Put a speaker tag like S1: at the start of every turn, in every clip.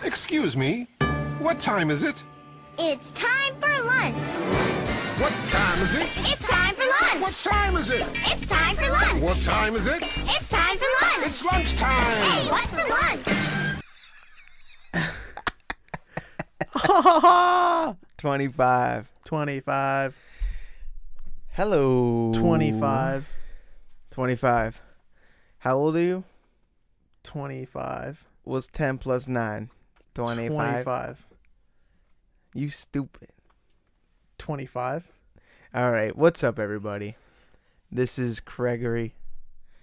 S1: Excuse me, what time is it?
S2: It's time for lunch.
S1: What time is it?
S2: It's time for lunch.
S1: What time is it?
S2: It's time for lunch.
S1: What time is it?
S2: It's time for lunch.
S1: It's lunchtime.
S2: Hey, what's for lunch?
S3: 25.
S4: 25.
S3: Hello.
S4: 25.
S3: 25. How old are you?
S4: 25.
S3: What's 10 plus 9? 25.
S4: 25.
S3: You stupid.
S4: 25.
S3: All right. What's up, everybody? This is Gregory.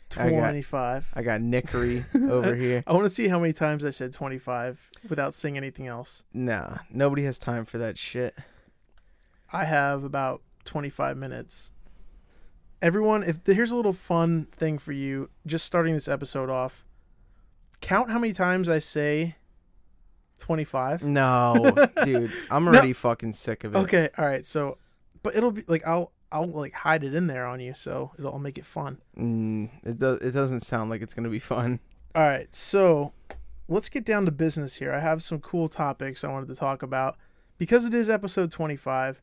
S4: 25.
S3: I got Nickery over here.
S4: I want to see how many times I said 25 without saying anything else.
S3: Nah, nobody has time for that shit.
S4: I have about 25 minutes. Everyone, here's a little fun thing for you, just starting this episode off. Count how many times I say 25.
S3: No, dude, I'm already fucking sick of it.
S4: Okay, all right. So, but it'll be like I'll like hide it in there on you, so I'll make it fun.
S3: It doesn't sound like it's gonna be fun.
S4: All right, so let's get down to business here. I have some cool topics I wanted to talk about because it is episode 25,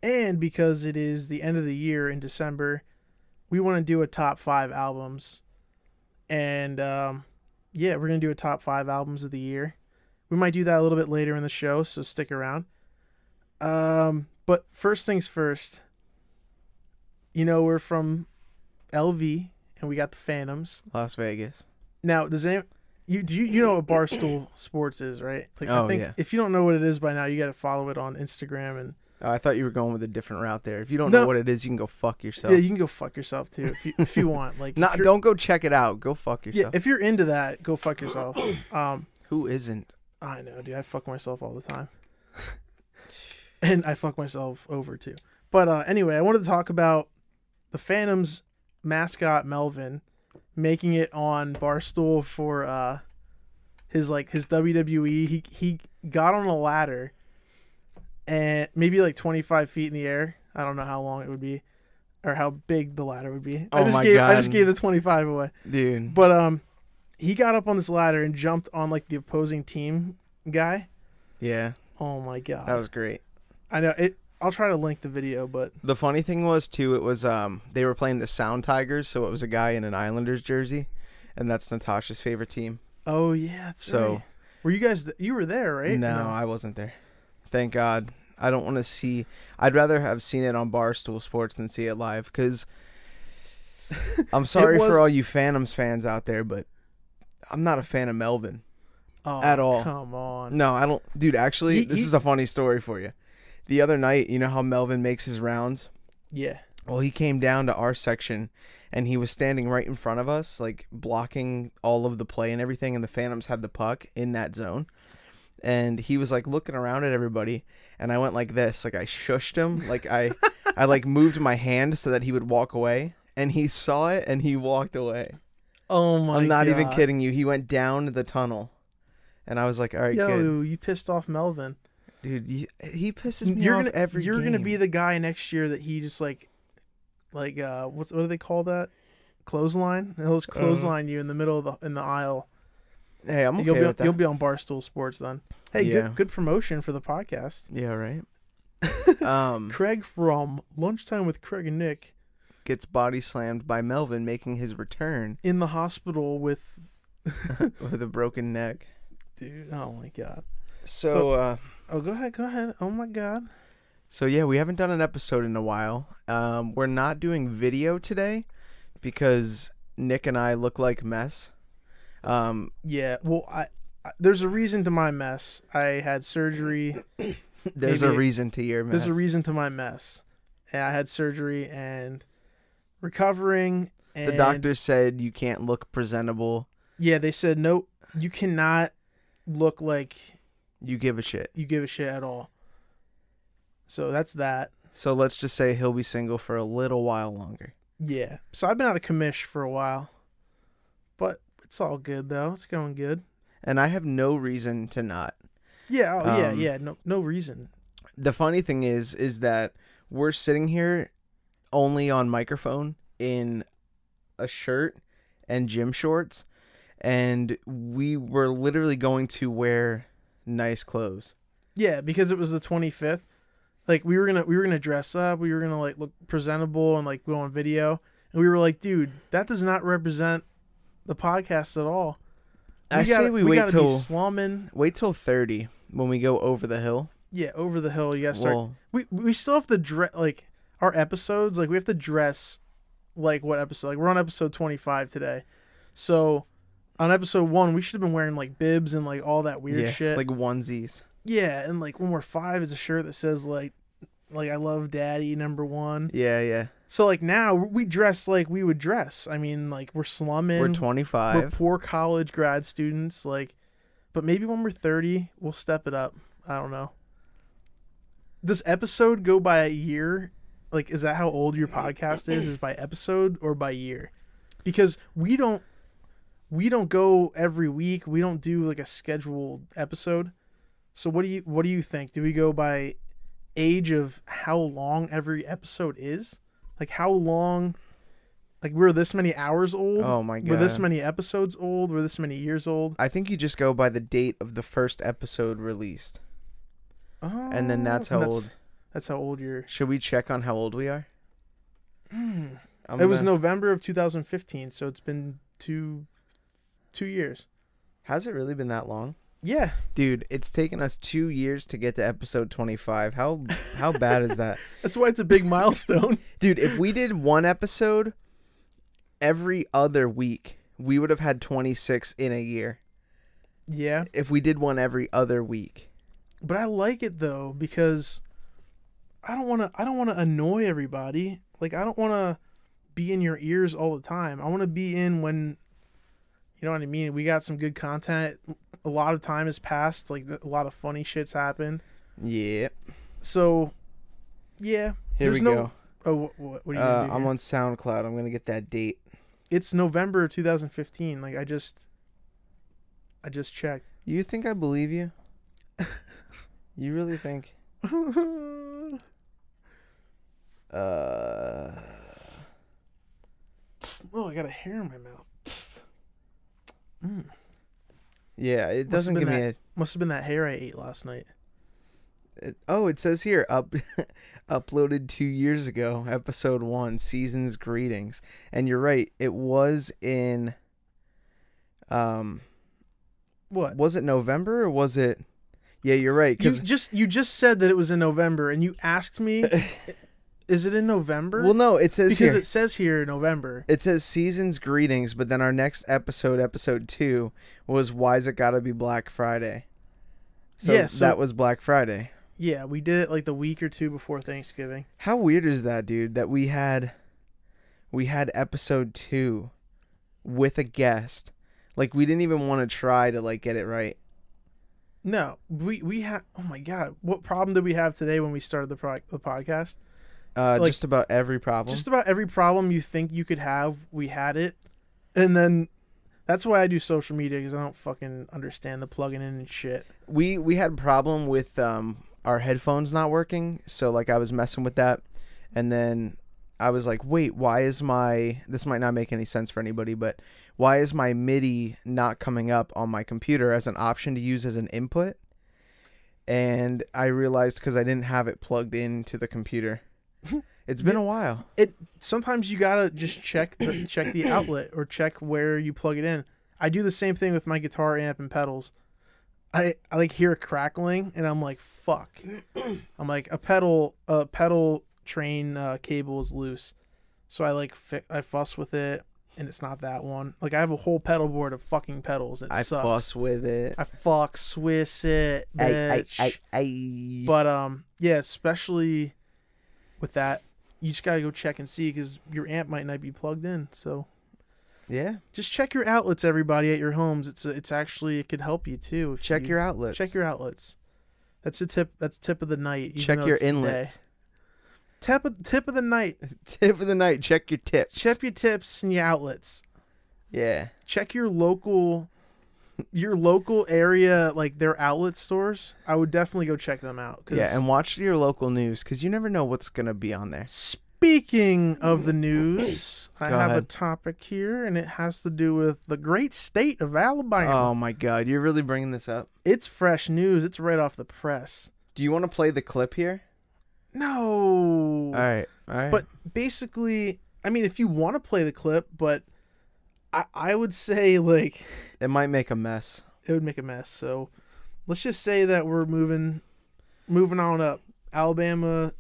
S4: and because it is the end of the year in December. We want to do a top 5 albums, and yeah, we're gonna do a top 5 albums of the year. We might do that a little bit later in the show, so stick around. But first things first. You know, we're from LV, and we got the Phantoms.
S3: Las Vegas.
S4: Now, does anyone... You know what Barstool Sports is, right? Like, I think
S3: yeah.
S4: if you don't know what it is by now, you got to follow it on Instagram. And
S3: Oh, I thought you were going with a different route there. If you don't know what it is, you can go fuck yourself.
S4: yeah, you can go fuck yourself, too, if you want. Like,
S3: Don't go check it out. Go fuck
S4: Yeah,
S3: yourself.
S4: if you're into that, go fuck yourself.
S3: Who isn't?
S4: I know, dude. I fuck myself all the time. And I fuck myself over, too. But anyway, I wanted to talk about the Phantoms mascot, Melvin, making it on Barstool for his WWE. He got on a ladder and maybe like 25 feet in the air. I don't know how long it would be or how big the ladder would be.
S3: Oh my God.
S4: I just gave the 25 away.
S3: Dude.
S4: But he got up on this ladder and jumped on like the opposing team guy.
S3: Yeah.
S4: Oh my God.
S3: That was great.
S4: I know it. I'll try to link the video, but
S3: The funny thing was too, it was they were playing the Sound Tigers, so it was a guy in an Islanders jersey, and that's Natasha's favorite team.
S4: oh yeah, that's right. Were you guys? You were there, right?
S3: No, I wasn't there. Thank God. I don't want to see. I'd rather have seen it on Barstool Sports than see it live. Because I'm sorry for all you Phantoms fans out there, but I'm not a fan of Melvin at all.
S4: Come on.
S3: No, I don't. Dude, actually, this is a funny story for you. The other night, you know how Melvin makes his rounds?
S4: Yeah.
S3: Well, he came down to our section, and he was standing right in front of us, like blocking all of the play and everything, and the Phantoms had the puck in that zone. And he was like looking around at everybody, and I went like this, like I shushed him, like I like moved my hand so that he would walk away, and he saw it and he walked away.
S4: Oh my God.
S3: I'm not even kidding you. He went down the tunnel, and I was like, all right, good.
S4: You pissed off Melvin.
S3: Dude, he pisses me off every game.
S4: You're gonna be the guy next year that he just like what do they call that? Clothesline? He'll just clothesline you in the middle of the aisle.
S3: Hey, I'm okay with that.
S4: You'll be on Barstool Sports then. Hey,
S3: Yeah.
S4: good promotion for the podcast.
S3: Yeah, right.
S4: Craig from Lunchtime with Craig and Nick
S3: Gets body slammed by Melvin making his return
S4: in the hospital with
S3: with a broken neck.
S4: dude. Oh my God.
S3: So
S4: go ahead. Oh my God.
S3: So yeah, we haven't done an episode in a while. We're not doing video today because Nick and I look like mess.
S4: Yeah. Well, I there's a reason to my mess. I had surgery.
S3: There's a reason to your mess.
S4: There's a reason to my mess. And I had surgery and recovering. And
S3: The doctor said you can't look presentable.
S4: Yeah, they said no. You cannot look like
S3: You give a shit.
S4: you give a shit at all. So that's that.
S3: So let's just say he'll be single for a little while longer.
S4: Yeah. So I've been out of commish for a while. But it's all good though. It's going good.
S3: And I have no reason to not.
S4: Yeah, yeah. No reason.
S3: The funny thing is that we're sitting here only on microphone in a shirt and gym shorts, and we were literally going to wear nice clothes.
S4: Yeah, because it was the 25th. Like we were gonna dress up. We were gonna like look presentable and like go on video. And we were like, dude, that does not represent the podcast at all.
S3: I say we wait
S4: gotta be
S3: till
S4: slumming.
S3: wait till 30 when we go over the hill.
S4: Yeah, over the hill. You gotta start.
S3: Well,
S4: We still have to dress like our episodes. Like we have to dress like what episode? Like we're on episode 25 today. So on episode 1, we should have been wearing like bibs and like all that weird shit.
S3: like onesies.
S4: Yeah, and like when we're 5, it's a shirt that says like I love Daddy #1.
S3: Yeah.
S4: So like now we dress like we would dress. I mean, like we're slumming.
S3: We're 25.
S4: We're poor college grad students. Like, but maybe when we're 30, we'll step it up. I don't know. Does episode go by a year? Like, is that how old your podcast is? Is by episode or by year? Because we don't go every week. We don't do like a scheduled episode. So what do you think? Do we go by age of how long every episode is? Like how long? Like we're this many hours old?
S3: Oh my god.
S4: We're this many episodes old? We're this many years old?
S3: I think you just go by the date of the first episode released.
S4: Oh,
S3: And then that's how old.
S4: That's how old you're.
S3: Should we check on how old we are?
S4: It was November of 2015, so it's been two years.
S3: Has it really been that long?
S4: Yeah.
S3: Dude, it's taken us 2 years to get to episode 25. How bad is that?
S4: That's why it's a big milestone.
S3: Dude, if we did one episode every other week, we would have had 26 in a year.
S4: Yeah.
S3: If we did one every other week.
S4: But I like it though because I don't want to annoy everybody. Like I don't want to be in your ears all the time. I want to be in when you know what I mean? We got some good content. A lot of time has passed. Like a lot of funny shit's happened.
S3: Yeah.
S4: So, yeah.
S3: Here we go.
S4: Oh, what are you gonna do
S3: I'm
S4: here?
S3: on SoundCloud. I'm going to get that date.
S4: It's November of 2015. Like I just checked.
S3: You think I believe you? You really think?
S4: Oh, I got a hair in my mouth.
S3: Yeah, it doesn't give me a...
S4: Must have been that hair I ate last night.
S3: it says here, uploaded 2 years ago, episode 1, Season's Greetings. And you're right, it was in...
S4: What?
S3: Was it November or was it... Yeah, you're right.
S4: You just said that it was in November, and you asked me, is it in November?
S3: Well, no, it says
S4: because
S3: here.
S4: it says here November.
S3: It says Season's Greetings, but then our next episode, episode 2, was Why's It Gotta Be Black Friday? So that was Black Friday.
S4: Yeah, we did it like the week or two before Thanksgiving.
S3: How weird is that, dude? That we had episode 2 with a guest. Like we didn't even want to try to like get it right.
S4: No, we had. Oh my god, what problem did we have today when we started the podcast?
S3: Just about every problem.
S4: Just about every problem you think you could have, we had it, and then that's why I do social media because I don't fucking understand the plugging in and shit.
S3: We had a problem with our headphones not working, so like I was messing with that, and then I was like, wait, why is this might not make any sense for anybody, but why is my MIDI not coming up on my computer as an option to use as an input? And I realized because I didn't have it plugged into the computer. It's been a while.
S4: Sometimes you gotta just check the outlet or check where you plug it in. I do the same thing with my guitar amp and pedals. I like hear a crackling and I'm like, fuck. I'm like a pedal train cable is loose, so I fuss with it, and it's not that one. Like I have a whole pedal board of fucking pedals. It sucks.
S3: Fuss with it.
S4: I fuck Swiss it, bitch. But yeah, especially with that, you just gotta go check and see because your amp might not be plugged in. So
S3: yeah,
S4: just check your outlets, everybody at your homes. It's actually it could help you too.
S3: Check your outlets.
S4: Check your outlets. That's a tip. That's tip of the night.
S3: Check your inlets.
S4: Tip of the night.
S3: Tip of the night. Check your tips.
S4: Check your tips and your outlets.
S3: Yeah.
S4: Check your local area, like their outlet stores. I would definitely go check them out.
S3: Yeah, and watch your local news because you never know what's gonna be on there.
S4: Speaking of the news, I
S3: Go
S4: have a
S3: ahead.
S4: topic here, and it has to do with the great state of Alabama.
S3: Oh my God, you're really bringing this up.
S4: It's fresh news. It's right off the press.
S3: Do you want to play the clip here?
S4: No.
S3: All right.
S4: But basically, I mean, if you want to play the clip, but I would say, like,
S3: it might make a mess.
S4: it would make a mess. So let's just say that we're moving on up. Alabama,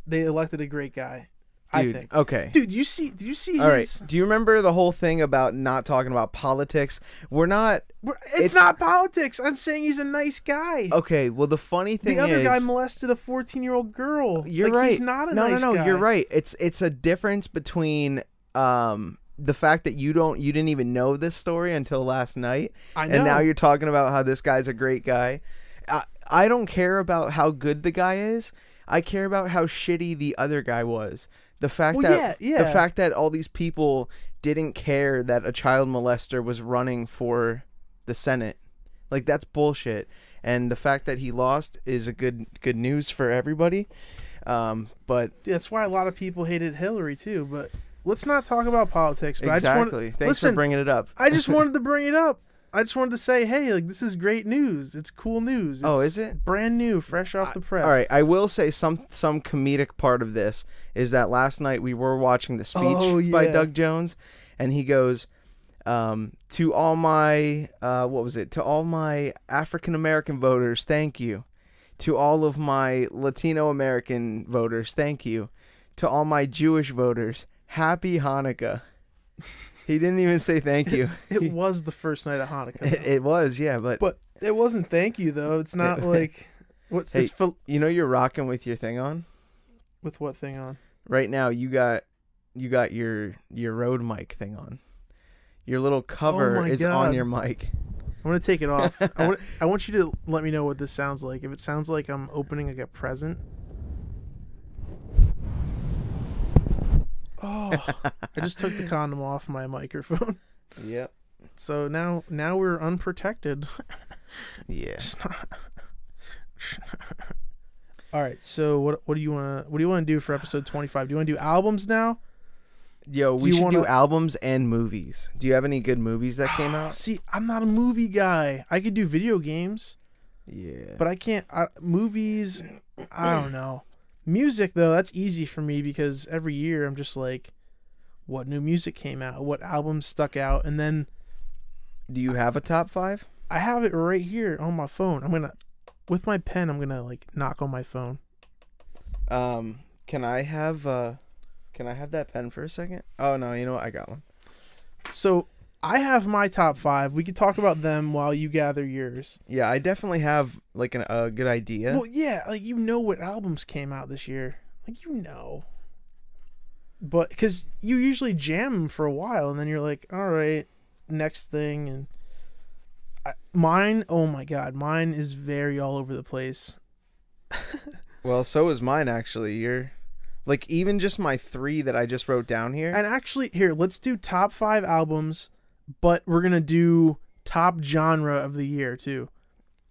S4: they elected a great guy, I
S3: Dude,
S4: think.
S3: okay.
S4: Dude, did you see his...
S3: All right. Do you remember the whole thing about not talking about politics?
S4: It's not politics. I'm saying he's a nice guy.
S3: Okay, well, the funny thing
S4: The other
S3: is...
S4: guy molested a 14-year-old girl.
S3: You're
S4: like,
S3: right.
S4: He's not a nice guy.
S3: No, you're right. It's a difference between the fact that you didn't even know this story until last night,
S4: I know.
S3: and now you're talking about how this guy's a great guy. I don't care about how good the guy is. I care about how shitty the other guy was. The fact the fact that all these people didn't care that a child molester was running for the Senate, like, that's bullshit. And the fact that he lost is a good news for everybody. But
S4: that's why a lot of people hated Hillary too. But let's not talk about politics. But
S3: exactly. Thanks for bringing it up.
S4: I just wanted to bring it up. I just wanted to say, hey, like, this is great news. It's cool news.
S3: Oh,
S4: It's
S3: is it?
S4: brand new, fresh off the press?
S3: All right, I will say some comedic part of this is that last night we were watching the speech by Doug Jones, and he goes, to all my to all my African American voters, thank you. To all of my Latino American voters, thank you. To all my Jewish voters, happy Hanukkah. He didn't even say thank you.
S4: It was the first night of Hanukkah.
S3: It was, yeah, but
S4: it wasn't thank you though. It's not like what's
S3: hey,
S4: it's
S3: you know you're rocking with your thing on
S4: with what thing on?
S3: right now. You got your Rode mic thing on. Your little cover is
S4: God.
S3: on your mic.
S4: I'm gonna take it off. I want you to let me know what this sounds like. If it sounds like I'm opening like a present. Oh, I just took the condom off my microphone.
S3: Yep.
S4: So now we're unprotected.
S3: Yeah.
S4: All right. So what do you want to do for episode 25? Do you want to do albums now?
S3: Yo, we should do albums and movies. Do you have any good movies that came out?
S4: See, I'm not a movie guy. I could do video games.
S3: Yeah.
S4: But I can't. Movies, I don't know. Music, though, that's easy for me because every year I'm just like, what new music came out? What albums stuck out? And then...
S3: Do you have a top 5?
S4: I have it right here on my phone. With my pen, I'm going to, like, knock on my phone.
S3: Can I have that pen for a second? Oh, no, you know what? I got one.
S4: So, I have my top 5. We could talk about them while you gather yours.
S3: Yeah, I definitely have, like, a good idea.
S4: Well, yeah, like, you know what albums came out this year. Like, you know. But, because you usually jam them for a while, and then you're like, all right, next thing. And mine, oh my God, mine is very all over the place.
S3: Well, so is mine, actually. You're... Like, even just my 3 that I just wrote down here.
S4: And actually, here, let's do top 5 albums, but we're going to do top genre of the year, too.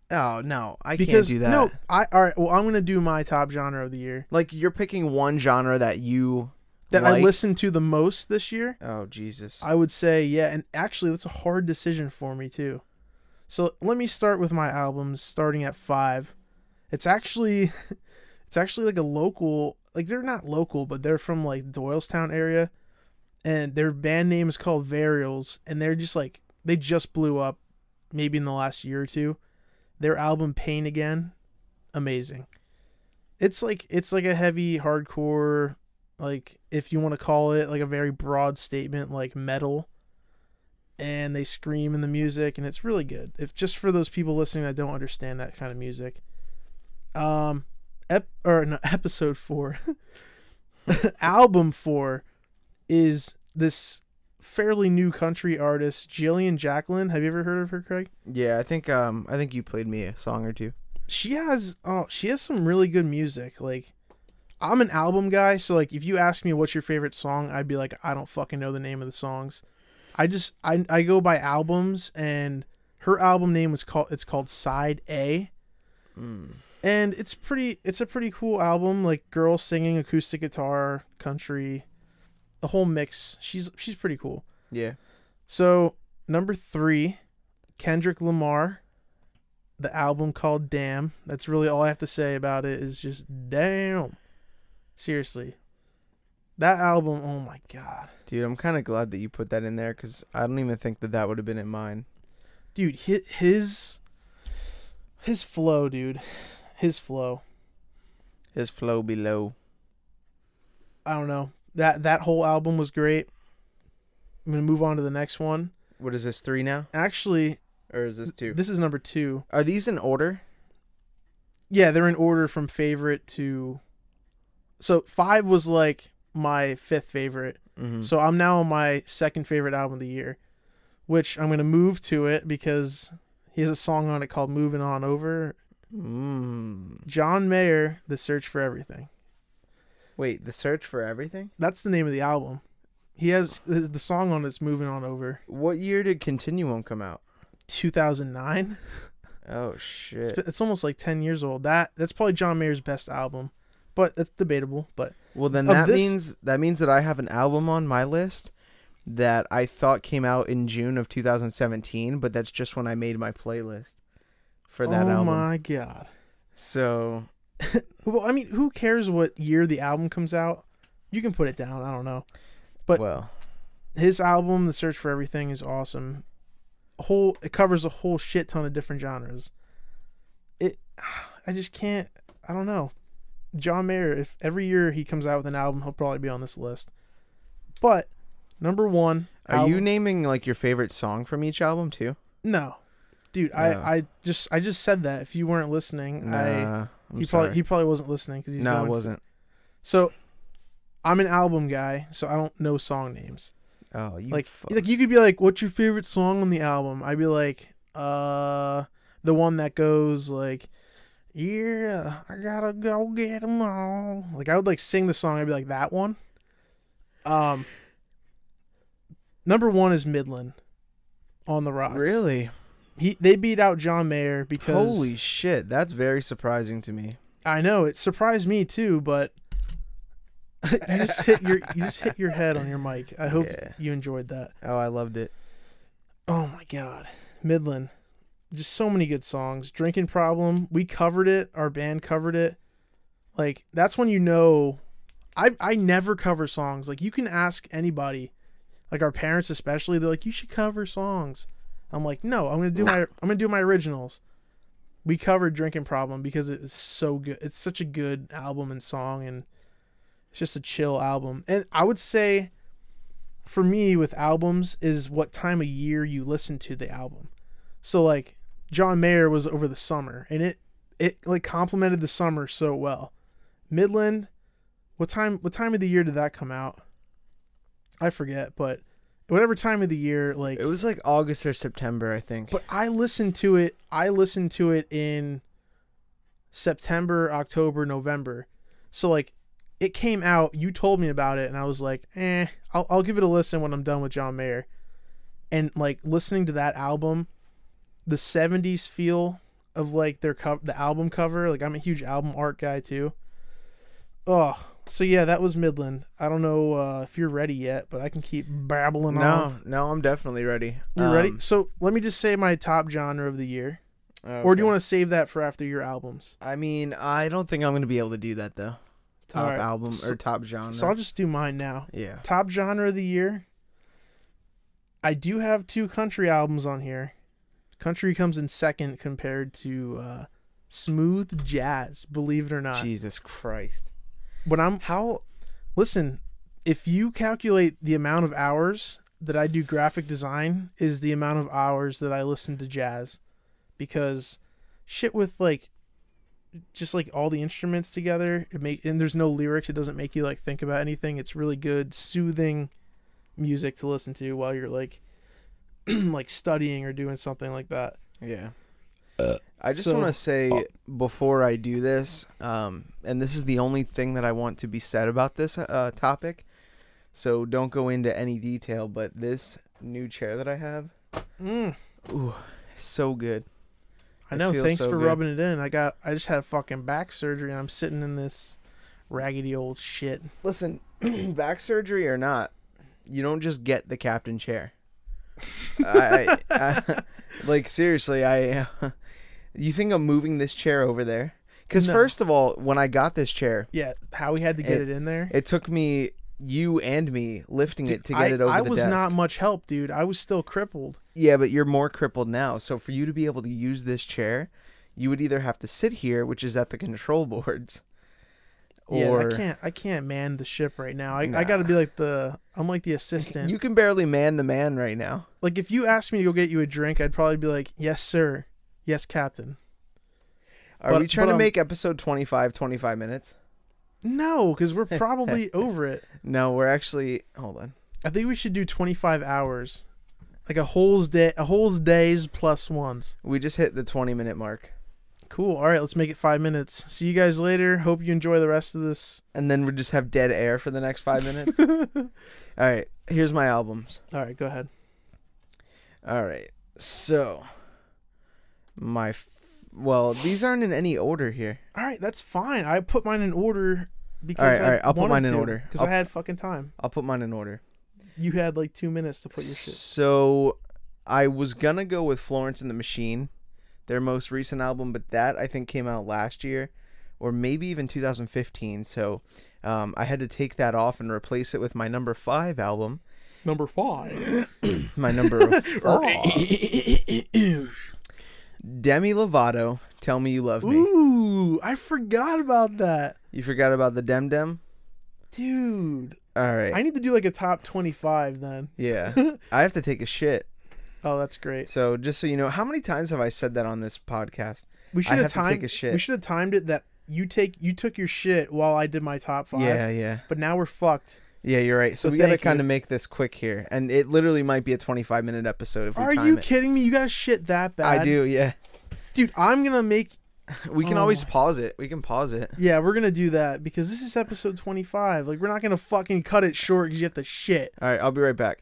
S3: Oh, no. I can't do that.
S4: No, all right, well, I'm going to do my top genre of the year.
S3: Like, you're picking one genre that you
S4: That
S3: like.
S4: I listened to the most this year?
S3: Oh, Jesus.
S4: I would say, yeah, and actually, that's a hard decision for me, too. So, let me start with my albums, starting at 5. It's actually like a local... Like, they're not local, but they're from, like, Doylestown area. And their band name is called Varials. And they're just, like, they just blew up maybe in the last year or two. Their album, Pain Again, amazing. It's like a heavy, hardcore, like, if you want to call it, like, a very broad statement, like, metal. And they scream in the music, and it's really good. If just for those people listening that don't understand that kind of music. Episode 4. Album 4 is this fairly new country artist, Jillian Jacqueline. Have you ever heard of her, Craig?
S3: Yeah, I think you played me a song or two.
S4: She has some really good music. Like, I'm an album guy, so like if you ask me what's your favorite song, I'd be like, I don't fucking know the name of the songs. I go by albums, and her album name it's called Side A. And it's a pretty cool album, like girls singing, acoustic guitar, country, the whole mix. She's pretty cool.
S3: Yeah.
S4: So, number 3, Kendrick Lamar, the album called Damn. That's really all I have to say about it is just damn. Seriously. That album, oh my God.
S3: Dude, I'm kind of glad that you put that in there because I don't even think that would have been in mine.
S4: Dude, his flow, dude. His flow.
S3: His flow below.
S4: I don't know. That whole album was great. I'm going to move on to the next one.
S3: What is this, 3 now?
S4: Actually,
S3: Or is this 2?
S4: this is number 2.
S3: Are these in order?
S4: Yeah, they're in order from favorite to... So 5 was like my 5th favorite.
S3: Mm-hmm.
S4: So I'm now on my 2nd favorite album of the year, which I'm going to move to it because he has a song on it called Moving On Over. John Mayer, The Search for Everything.
S3: Wait, The Search for Everything?
S4: That's the name of the album. He has the song on it's Moving On Over.
S3: What year did Continuum come out?
S4: 2009.
S3: Oh, shit.
S4: It's almost like 10 years old. That's probably John Mayer's best album, but that's debatable. But
S3: Well, then means that I have an album on my list that I thought came out in June of 2017, but that's just when I made my playlist for that album.
S4: Oh my God.
S3: So,
S4: well, I mean, who cares what year the album comes out? You can put it down. I don't know. But
S3: well,
S4: his album, The Search for Everything, is awesome. It covers a whole shit ton of different genres. I just can't. I don't know. John Mayer, if every year he comes out with an album, he'll probably be on this list. But number 1,
S3: are you naming like your favorite song from each album too?
S4: No, dude. No. I just said that. If you weren't listening, he probably wasn't listening because he's
S3: I wasn't.
S4: So I'm an album guy, so I don't know song names.
S3: Oh, you
S4: like you could be like, "What's your favorite song on the album?" I'd be like, the one that goes like, "Yeah, I gotta go get 'em all." Like I would like sing the song. I'd be like that one. Number 1 is Midland, On the Rocks.
S3: Really?
S4: They beat out John Mayer because
S3: holy shit, that's very surprising to me.
S4: I know it surprised me too, but. you just hit your head on your mic. I hope you enjoyed that.
S3: Oh, I loved it.
S4: Oh my God. Midland. Just so many good songs. Drinking Problem. We covered it. Our band covered it. Like, that's when you know I never cover songs. Like, you can ask anybody, like our parents especially, they're like, you should cover songs. I'm like, no, I'm gonna do my originals. We covered Drinking Problem because it was so good. It's such a good album and song, and it's just a chill album. And I would say, for me, with albums, is what time of year you listen to the album. So, like, John Mayer was over the summer, and it like complemented the summer so well. Midland, what time of the year did that come out? I forget, but whatever time of the year, like
S3: it was like August or September, I think.
S4: But I listened to it in September, October, November. So like, it came out, you told me about it, and I was like, I'll give it a listen when I'm done with John Mayer. And like listening to that album, the 70s feel of like the album cover, like I'm a huge album art guy too. Oh, so yeah, that was Midland. I don't know if you're ready yet, but I can keep babbling on.
S3: No, I'm definitely ready.
S4: You're ready? So let me just say my top genre of the year.
S3: Okay.
S4: Or do you want to save that for after your albums?
S3: I mean, I don't think I'm going to be able to do that though. Top album or top genre.
S4: So I'll just do mine now.
S3: Yeah.
S4: Top genre of the year. I do have 2 country albums on here. Country comes in second compared to smooth jazz, believe it or not.
S3: Jesus Christ.
S4: Listen, if you calculate the amount of hours that I do graphic design is the amount of hours that I listen to jazz, because shit with like just like all the instruments together, and there's no lyrics, it doesn't make you like think about anything. It's really good, soothing music to listen to while you're like like studying or doing something like that.
S3: Yeah. I just want to say before I do this, and this is the only thing that I want to be said about this topic, so don't go into any detail, but this new chair that I have, ooh, so good.
S4: I know.
S3: feels
S4: Thanks
S3: so
S4: for
S3: good.
S4: rubbing it in. I just had fucking back surgery and I'm sitting in this raggedy old shit.
S3: Listen, back surgery or not, you don't just get the captain chair. Like seriously, you think I'm moving this chair over there? Because
S4: No.
S3: first of all, when I got this chair,
S4: Yeah, how we had to get it in there.
S3: it took me, you and me, lifting it to get it over
S4: I
S3: the
S4: was
S3: desk.
S4: not much help, dude. I was still crippled.
S3: Yeah, but you're more crippled now. So for you to be able to use this chair, you would either have to sit here, which is at the control boards, or
S4: Yeah, I can't man the ship right now. I
S3: Nah.
S4: got to be like I'm like the assistant.
S3: you can barely man the man right now.
S4: Like if you asked me to go get you a drink, I'd probably be like, "Yes, sir. Yes, captain."
S3: Are we trying to
S4: but,
S3: make episode 25 minutes?
S4: No, because we're probably over it.
S3: No, we're actually, hold on.
S4: I think we should do 25 hours, like a whole days plus ones.
S3: We just hit the 20-minute mark.
S4: Cool. All right, let's make it 5 minutes. See you guys later. Hope you enjoy the rest of this.
S3: And then we just have dead air for the next 5 minutes. All right, here's my albums.
S4: All right, go ahead.
S3: All right, so well, these aren't in any order here.
S4: All right, that's fine. I put mine in order because
S3: All right, I'll put mine in order.
S4: because I had fucking time.
S3: I'll put mine in order.
S4: You had like 2 minutes to put your shit.
S3: So I was gonna go with Florence and the Machine, their most recent album, but that I think came out last year, or maybe even 2015. So I had to take that off and replace it with my number 5 album.
S4: Number 5.
S3: My number 5. Demi Lovato, Tell Me You Love Me.
S4: Ooh, I forgot about that.
S3: You forgot about the Dem Dem?
S4: Dude.
S3: All right.
S4: I need to do like a top 25 then.
S3: Yeah. I have to take a shit.
S4: Oh, that's great.
S3: So just so you know, how many times have I said that on this podcast?
S4: We should
S3: I
S4: have
S3: have to take a shit.
S4: We should have timed it that you took your shit while I did my top 5.
S3: Yeah.
S4: But now we're fucked.
S3: Yeah, you're right. So we
S4: thank
S3: gotta kind
S4: you.
S3: of make this quick here, and it literally might be a 25-minute episode if we
S4: Are
S3: time
S4: you
S3: it.
S4: kidding me? You got to shit that bad?
S3: I do, yeah.
S4: Dude, I'm going to make...
S3: We can
S4: Oh.
S3: always pause it. We can pause it.
S4: Yeah, we're going to do that because this is episode 25. Like, we're not going to fucking cut it short because you have to shit.
S3: All right, I'll be right back.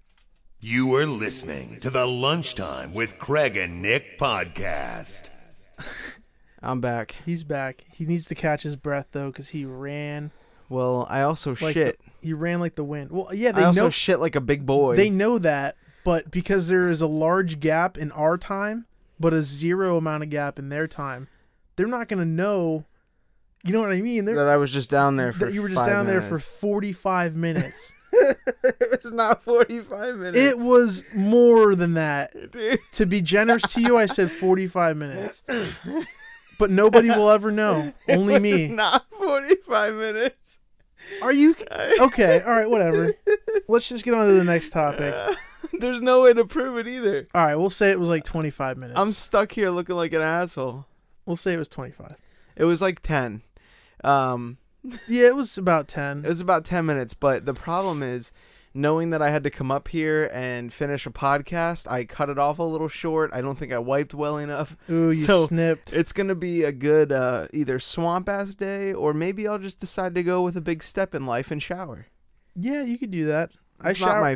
S5: You are listening to the Lunchtime with Craig and Nick podcast.
S3: I'm back.
S4: He's back. He needs to catch his breath, though, because he ran
S3: Well, I also
S4: like
S3: shit.
S4: he ran like the wind. Well, yeah,
S3: I
S4: they
S3: also
S4: know
S3: shit like a big boy.
S4: they know that, but because there is a large gap in our time, but a zero amount of gap in their time, they're not going to know. You know what I mean?
S3: that I was just down there for
S4: That you were just
S3: 5
S4: down there for
S3: minutes.
S4: 45 minutes.
S3: It's not 45 minutes.
S4: It was more than that.
S3: Dude.
S4: To be generous to you, I said 45 minutes. But nobody will ever know. Only
S3: It was
S4: me.
S3: not 45 minutes.
S4: Are you okay? All right, whatever. Let's just get on to the next topic.
S3: There's no way to prove it either.
S4: All right, we'll say it was like 25 minutes.
S3: I'm stuck here looking like an asshole.
S4: We'll say it was 25.
S3: It was like 10.
S4: Yeah, it was about 10.
S3: It was about 10 minutes, but the problem is knowing that I had to come up here and finish a podcast, I cut it off a little short. I don't think I wiped well enough.
S4: Ooh, you
S3: So,
S4: snipped.
S3: It's going to be a good either swamp-ass day, or maybe I'll just decide to go with a big step in life and shower.
S4: Yeah, you could do that.
S3: That's not my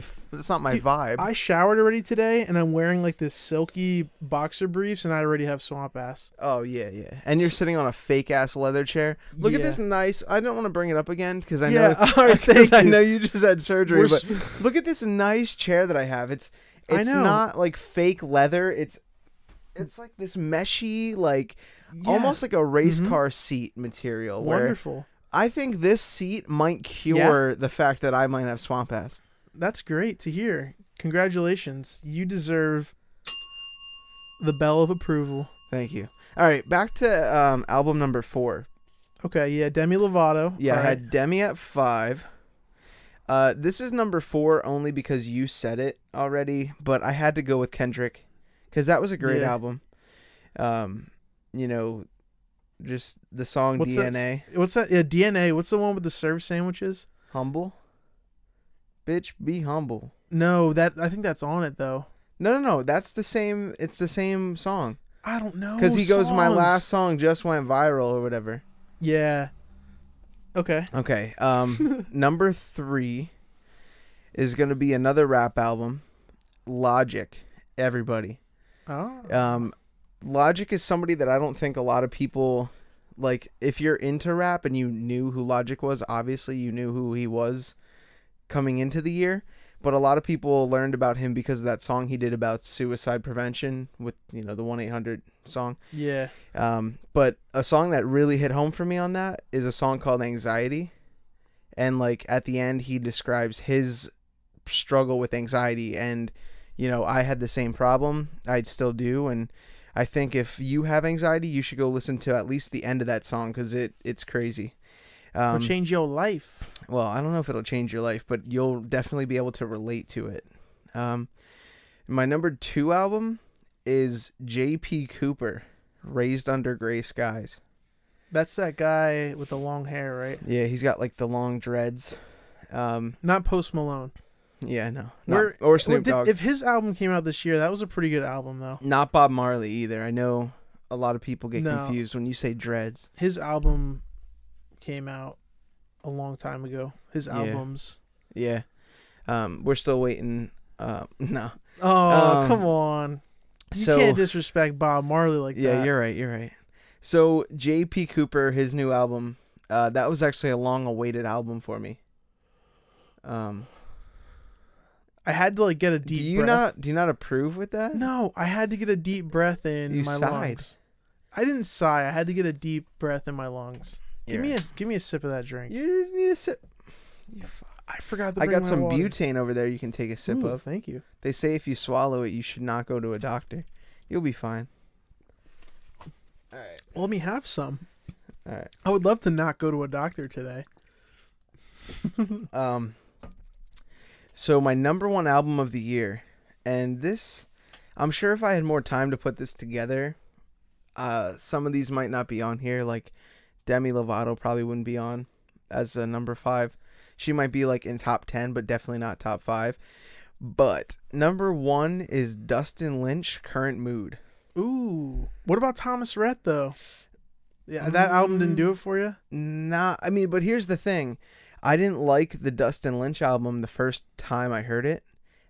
S4: Dude,
S3: vibe.
S4: I showered already today, and I'm wearing like this silky boxer briefs, and I already have swamp ass.
S3: Oh, yeah. And you're sitting on a fake-ass leather chair. Look at
S4: Yeah.
S3: this nice... I don't want to bring it up again, because I
S4: Yeah,
S3: know...
S4: all right, thank
S3: I
S4: you.
S3: know you just had surgery,
S4: We're
S3: but look at this nice chair that I have. It's
S4: I know.
S3: not like fake leather. It's like this meshy, like
S4: Yeah.
S3: almost like a race car seat material. Where
S4: Wonderful.
S3: I think this seat might cure the fact that I might have swamp ass.
S4: That's great to hear. Congratulations. You deserve the bell of approval.
S3: Thank you. All right, back to album number 4.
S4: Okay, yeah, Demi Lovato.
S3: Yeah,
S4: All
S3: I
S4: right.
S3: had Demi at 5. This is number 4 only because you said it already, but I had to go with Kendrick because that was a great
S4: Yeah.
S3: album. You know, just the song
S4: What's
S3: DNA.
S4: What's that? Yeah, DNA. What's the one with the serve sandwiches?
S3: Humble. Bitch, be humble.
S4: No, I think that's on it though.
S3: No. That's the same. It's the same song.
S4: I don't know.
S3: Because he goes, my
S4: songs.
S3: last song just went viral or whatever.
S4: Yeah. Okay.
S3: Okay. Number 3 is going to be another rap album. Logic. Everybody.
S4: Oh.
S3: Logic is somebody that I don't think a lot of people, like, if you're into rap and you knew who Logic was, obviously you knew who he was coming into the year. But a lot of people learned about him because of that song he did about suicide prevention with, the 1-800 song.
S4: Yeah.
S3: But a song that really hit home for me on that is a song called Anxiety. And, like, at the end, he describes his struggle with anxiety. And, I had the same problem. I still do. And I think if you have anxiety, you should go listen to at least the end of that song because it's crazy.
S4: It'll change your life.
S3: Well, I don't know if it'll change your life, but you'll definitely be able to relate to it. My number 2 album is J.P. Cooper, Raised Under Gray Skies.
S4: That's that guy with the long hair, right?
S3: Yeah, he's got like the long dreads.
S4: Not Post Malone.
S3: Yeah, no. Or Snoop Dogg.
S4: If his album came out this year, that was a pretty good album, though.
S3: Not Bob Marley either. I know a lot of people get confused when you say dreads.
S4: His album came out a long time ago. His albums.
S3: Yeah. We're still waiting. No.
S4: Oh, come on. You can't disrespect Bob Marley like that.
S3: Yeah, you're right. So, J.P. Cooper, his new album, that was actually a long-awaited album for me.
S4: I had to get a deep breath.
S3: Do you not approve with that?
S4: No, I had to get a deep breath in my lungs. I didn't sigh. I had to get a deep breath in my lungs. Give me a sip of that drink.
S3: You need a sip.
S4: I forgot to
S3: I
S4: bring
S3: got
S4: my
S3: some
S4: water.
S3: butane over there you can take a sip of.
S4: Thank you.
S3: They say if you swallow it, you should not go to a doctor. You'll be fine. All right.
S4: Well, let me have some.
S3: All right.
S4: I would love to not go to a doctor today.
S3: So my number 1 album of the year, and this, I'm sure if I had more time to put this together, some of these might not be on here. Like Demi Lovato probably wouldn't be on as a number 5. She might be in top 10, but definitely not top 5. But number 1 is Dustin Lynch, Current Mood.
S4: Ooh. What about Thomas Rhett, though? Yeah, that album didn't do it for you?
S3: Nah, but here's the thing. I didn't like the Dustin Lynch album the first time I heard it.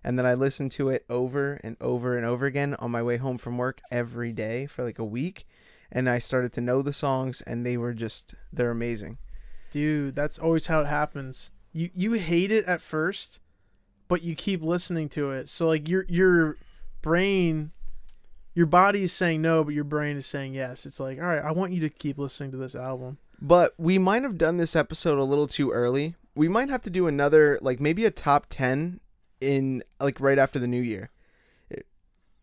S3: And then I listened to it over and over and over again on my way home from work every day for a week. And I started to know the songs, and they're amazing. Dude,
S4: that's always how it happens. You hate it at first, but you keep listening to it. So your brain, your body is saying no, but your brain is saying yes. It's all right, I want you to keep listening to this album.
S3: But we might have done this episode a little too early. We might have to do another, maybe a top 10 in right after the new year.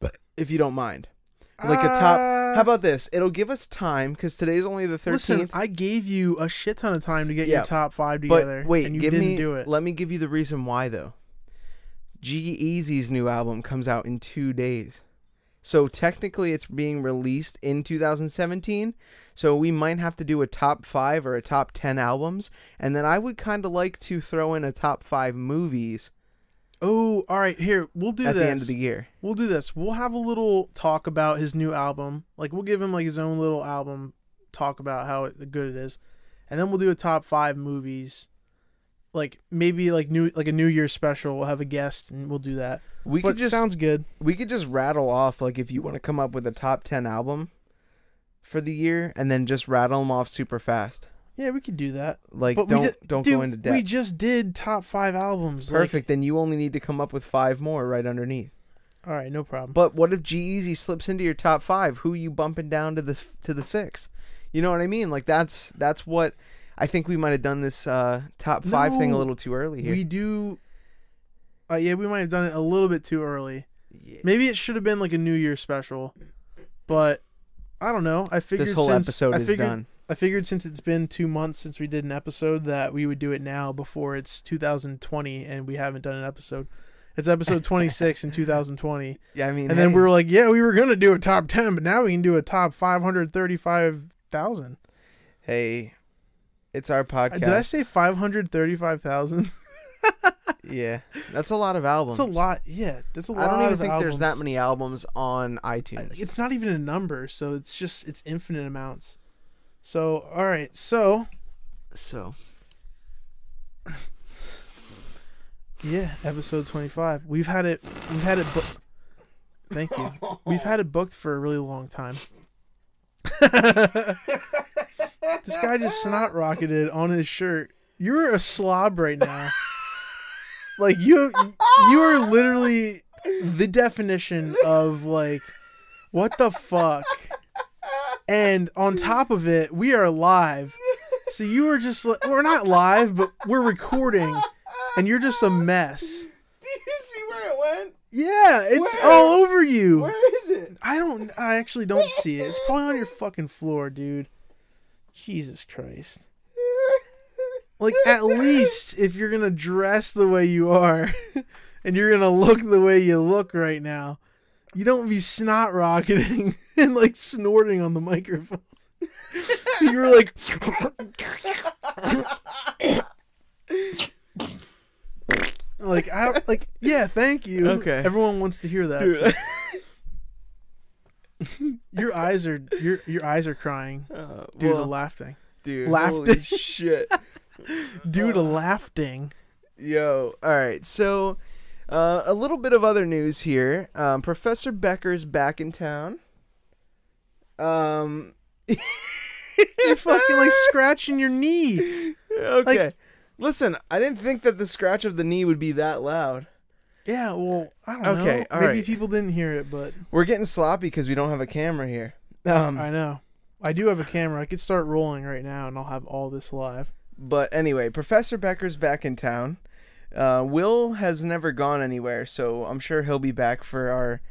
S3: But if you don't mind. A top. How about this? It'll give us time because today's only the 13th.
S4: Listen, I gave you a shit ton of time to get your top 5 together.
S3: But wait,
S4: and you didn't do it.
S3: Let me give you the reason why, though. G-Eazy's new album comes out in 2 days. So technically it's being released in 2017. So we might have to do a top 5 or a top 10 albums. And then I would kind of like to throw in a top 5 movies.
S4: Oh, all right. Here, we'll do this.
S3: At the end of the year.
S4: We'll do this. We'll have a little talk about his new album. We'll give him his own little album, talk about how good it is. And then we'll do a top 5 movies. Maybe a New Year's special. We'll have a guest and we'll do that. Sounds good.
S3: We could just rattle off if you want to come up with a top 10 album for the year and then just rattle them off super fast.
S4: Yeah, we could do that.
S3: Don't go into depth.
S4: We just did top 5 albums.
S3: Perfect. Then you only need to come up with 5 more right underneath.
S4: All right, no problem.
S3: But what if G-Eazy slips into your top 5? Who are you bumping down to the 6? You know what I mean? That's what I think we might have done this top 5 thing a little too early here.
S4: We do. Yeah, we might have done it a little bit too early. Yeah. Maybe it should have been a New Year special, but I don't know. I figured
S3: this whole episode is done.
S4: I figured since it's been 2 months since we did an episode that we would do it now before it's 2020 and we haven't done an episode. It's episode 26 in 2020.
S3: Yeah, I mean,
S4: and then we were we were gonna do a top 10, but now we can do a top 535,000.
S3: Hey, it's our podcast.
S4: Did I say 535,000?
S3: Yeah, that's a lot of albums.
S4: That's a lot. Yeah, that's a lot.
S3: I don't even think
S4: albums.
S3: There's that many albums on iTunes.
S4: It's not even a number, so it's infinite amounts. So all right, so yeah, episode 25. We've had it. Thank you. We've had it booked for a really long time. This guy just snot rocketed on his shirt. You're a slob right now. Like you are literally the definition of like, what the fuck? And on top of it, we are live. So you are just like, we're not live, but we're recording, and you're just a mess.
S3: Do you see where it went?
S4: Yeah, it's all over you.
S3: Where is it?
S4: I actually don't see it. It's probably on your fucking floor, dude. Jesus Christ. Like, at least if you're gonna dress the way you are and you're gonna look the way you look right now, you don't be snot rocketing and like snorting on the microphone. You're like like I don't like yeah, thank you.
S3: Okay.
S4: Everyone wants to hear that.
S3: Dude.
S4: So. Your eyes are crying due to laughing.
S3: Dude,
S4: Laughing.
S3: holy shit.
S4: Due to laughing.
S3: Yo, all right. So, a little bit of other news here. Professor Becker's back in town.
S4: You're fucking like scratching your knee.
S3: Okay.
S4: Like,
S3: listen, I didn't think that the scratch of the knee would be that loud.
S4: yeah, well, I don't know.
S3: Okay, all
S4: Maybe
S3: right.
S4: people didn't hear it, but
S3: We're getting sloppy because we don't have a camera here.
S4: I know. I do have a camera. I could start rolling right now, and I'll have all this live.
S3: But anyway, Professor Becker's back in town. Will has never gone anywhere, so I'm sure he'll be back for our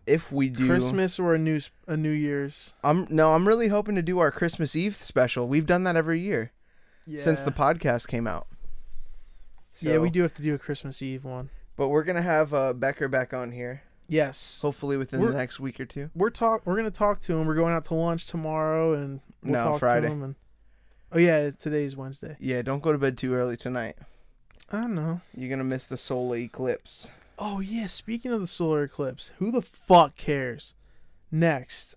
S3: if we do
S4: Christmas or a New Year's.
S3: I'm really hoping to do our Christmas Eve special. We've done that every year since the podcast came out. So,
S4: yeah, we do have to do a Christmas Eve one.
S3: But we're gonna have Becker back on here,
S4: Yes.
S3: hopefully within the next week or two.
S4: We're gonna talk to him. We're going out to lunch tomorrow, and we'll talk
S3: Friday.
S4: to him. And oh yeah, today's Wednesday.
S3: Yeah, don't go to bed too early tonight.
S4: I don't know.
S3: You're gonna miss the solar eclipse.
S4: Oh yeah, speaking of the solar eclipse, who the fuck cares? Next.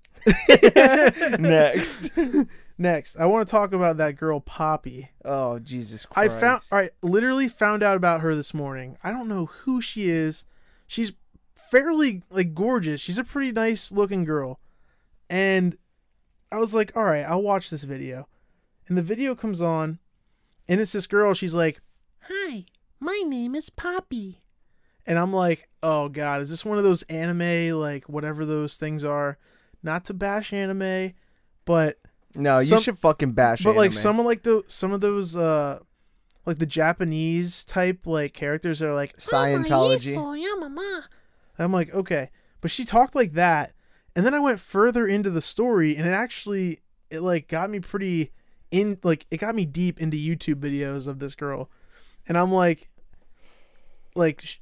S4: Next, I want to talk about that girl Poppy.
S3: Oh Jesus Christ!
S4: Literally found out about her this morning. I don't know who she is. She's fairly like gorgeous. She's a pretty nice looking girl. And I was like, all right, I'll watch this video. And the video comes on, and it's this girl. She's like, "Hi, my name is Poppy." And I'm like, oh God, is this one of those anime, like whatever those things are? Not to bash anime, but
S3: No, you should fucking bash.
S4: but
S3: anime.
S4: like some of those like the Japanese type like characters that are like
S3: Scientology.
S4: I'm like, okay, but she talked like that, and then I went further into the story, and it like got me pretty in, like it got me deep into YouTube videos of this girl, and I'm like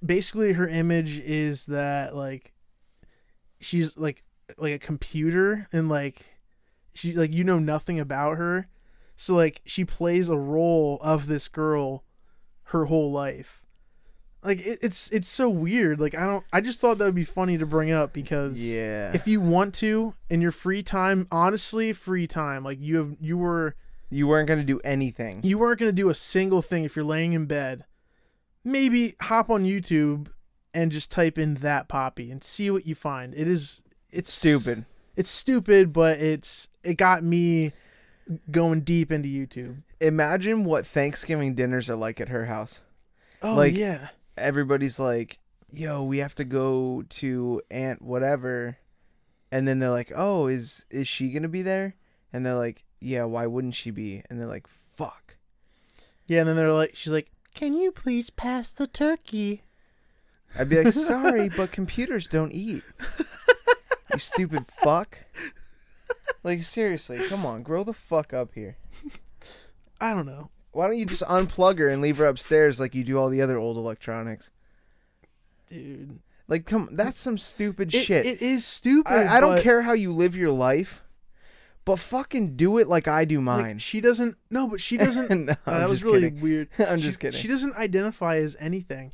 S4: basically her image is that like she's like a computer, and like she like nothing about her, so like she plays a role of this girl her whole life. Like it's so weird. Like I just thought that would be funny to bring up, because
S3: Yeah.
S4: if you want to in your free time, honestly free time, like you weren't
S3: gonna do anything.
S4: you weren't gonna do a single thing if you're laying in bed, maybe hop on YouTube and just type in that Poppy and see what you find. It's
S3: Stupid.
S4: It's stupid, but it got me going deep into YouTube.
S3: Imagine what Thanksgiving dinners are like at her house.
S4: Oh
S3: Like,
S4: yeah.
S3: Everybody's like, yo, we have to go to Aunt whatever. And then they're like, oh, is she going to be there? And they're like, yeah, why wouldn't she be? And they're like, fuck.
S4: Yeah, and then she's like, can you please pass the turkey?
S3: I'd be like, sorry, but computers don't eat. You stupid fuck. Like, seriously, come on, grow the fuck up here.
S4: I don't know.
S3: Why don't you just unplug her and leave her upstairs like you do all the other old electronics?
S4: Dude.
S3: Like, come, that's some stupid shit.
S4: It is stupid.
S3: I don't
S4: but,
S3: care how you live your life, but fucking do it like I do mine.
S4: Like, she doesn't. No, but she doesn't.
S3: No,
S4: that
S3: I'm
S4: was
S3: just
S4: really
S3: kidding.
S4: weird.
S3: I'm just kidding.
S4: She doesn't identify as anything.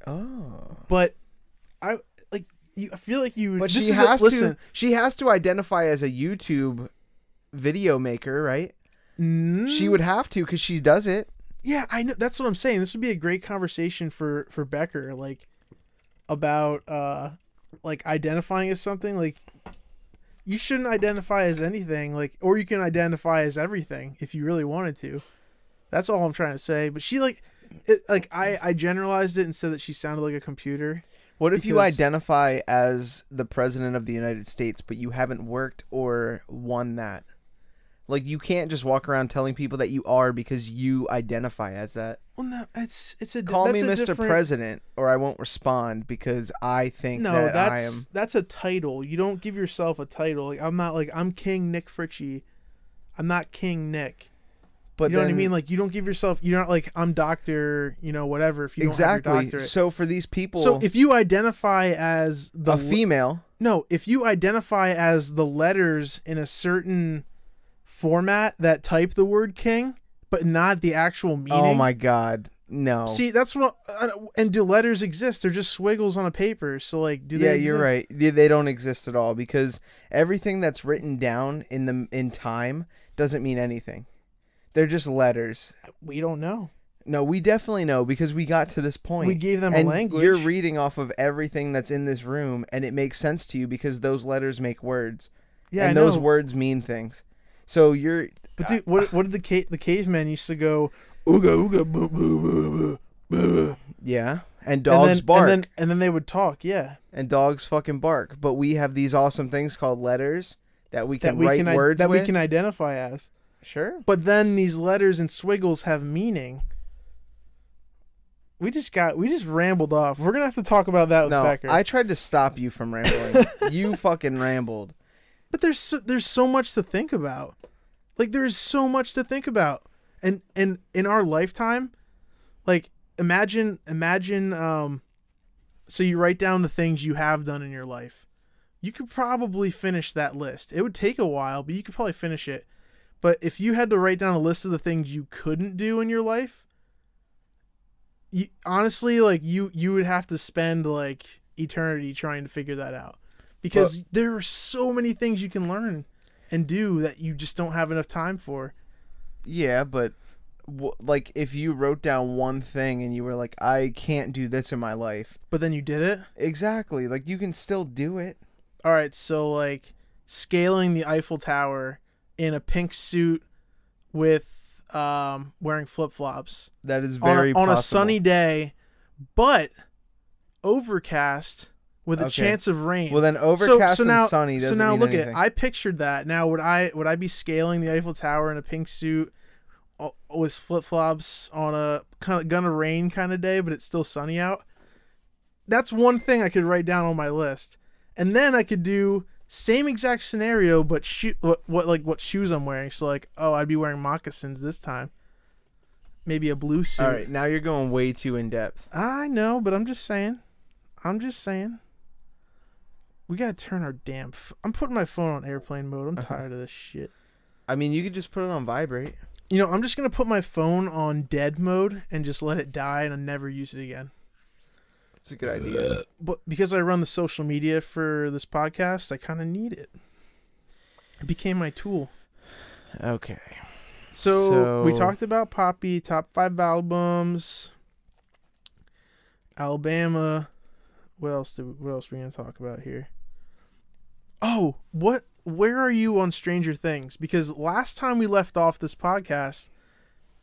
S3: Oh.
S4: But I feel like you.
S3: But
S4: this
S3: she
S4: is
S3: has
S4: listen,
S3: to. She has to identify as a YouTube video maker, right? She would have to, because she does it.
S4: Yeah, I know. That's what I'm saying. This would be a great conversation for Becker, like about like identifying as something, like you shouldn't identify as anything, like, or you can identify as everything if you really wanted to. That's all I'm trying to say. But she I generalized it and said that she sounded like a computer.
S3: What if you identify as the president of the United States, but you haven't worked or won that? Like, you can't just walk around telling people that you are because you identify as that.
S4: Well, no,
S3: Call me Mr. President, or I won't respond because I think that I am.
S4: That's a title. You don't give yourself a title. Like, I'm not like I'm King Nick Fritchie. I'm not King Nick. But you know what I mean? Like, you don't give yourself. You're not like I'm Doctor. Whatever. If you don't have your doctorate.
S3: So for these people,
S4: so if you identify as
S3: a female,
S4: if you identify as the letters in a certain format that type the word king, but not the actual meaning.
S3: Oh my God, no.
S4: See, that's what. And do letters exist? They're just squiggles on a paper. So like, do they?
S3: Yeah,
S4: exist?
S3: You're right. They don't exist at all because everything that's written down in time doesn't mean anything. They're just letters.
S4: We don't know.
S3: No, we definitely know because we got to this point.
S4: We gave them a language.
S3: You're reading off of everything that's in this room, and it makes sense to you because those letters make words. Yeah, and those words mean things. So you're.
S4: But dude, what did the cavemen used to go? Ooga ooga boo boo boo boo.
S3: Yeah, and dogs bark.
S4: And then they would talk. Yeah,
S3: and dogs fucking bark. But we have these awesome things called letters that we can write words
S4: that
S3: with.
S4: we can identify as.
S3: Sure.
S4: But then these letters and squiggles have meaning. We just rambled off. We're gonna have to talk about that with Becker.
S3: I tried to stop you from rambling. You fucking rambled.
S4: But there's so much to think about. Like, there's so much to think about. And in our lifetime, like, imagine so you write down the things you have done in your life. You could probably finish that list. It would take a while, but you could probably finish it. But if you had to write down a list of the things you couldn't do in your life, honestly, like, you would have to spend like eternity trying to figure that out. Because there are so many things you can learn and do that you just don't have enough time for.
S3: Yeah, but like if you wrote down one thing and you were like, I can't do this in my life.
S4: But then you did it?
S3: Exactly. Like, you can still do it.
S4: All right, so like scaling the Eiffel Tower in a pink suit with wearing flip-flops.
S3: That is very
S4: on
S3: possible.
S4: A sunny day, but overcast. With a chance of rain.
S3: Well, then overcast and sunny doesn't mean
S4: look
S3: anything.
S4: I pictured that. Now, would I be scaling the Eiffel Tower in a pink suit with flip-flops on a kind of gonna rain kind of day, but it's still sunny out? That's one thing I could write down on my list. And then I could do same exact scenario, but what shoes I'm wearing. So like, I'd be wearing moccasins this time. Maybe a blue suit.
S3: All right, now you're going way too in depth.
S4: I know, but I'm just saying. We gotta turn our damn. I'm putting my phone on airplane mode. I'm tired of this shit.
S3: I mean, you could just put it on vibrate.
S4: I'm just gonna put my phone on dead mode and just let it die and I'll never use it again.
S3: That's a good idea.
S4: But because I run the social media for this podcast, I kind of need it. It became my tool.
S3: Okay.
S4: So we talked about Poppy, top 5 albums, Alabama. What else are we gonna talk about here? Oh, where are you on Stranger Things? Because last time we left off this podcast,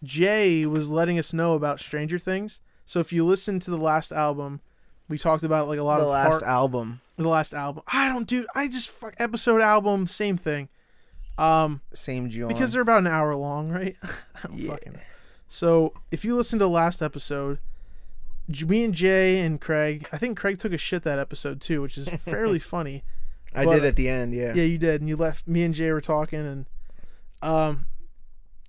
S4: Jay was letting us know about Stranger Things. So if you listen to the last album, we talked about like a lot of
S3: the last album.
S4: Episode album, same thing.
S3: Same John.
S4: Because they're about an hour long, right? So if you listen to the last episode, me and Jay and Craig, I think Craig took a shit that episode too, which is fairly funny.
S3: I did at the end, yeah.
S4: Yeah, you did, and you left. Me and Jay were talking, and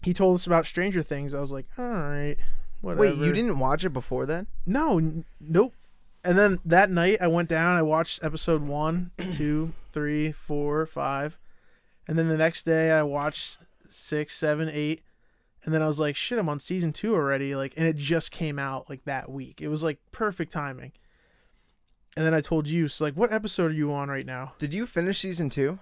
S4: he told us about Stranger Things. I was like, all right, whatever.
S3: Wait, you didn't watch it before then?
S4: No, nope. And then that night, I went down. I watched episode 1, 2, 3, 4, 5, and then the next day I watched 6, 7, 8. And then I was like, shit, I'm on season 2 already. Like, and it just came out like that week. It was like perfect timing. And then I told you, so like, what episode are you on right now?
S3: Did you finish season 2?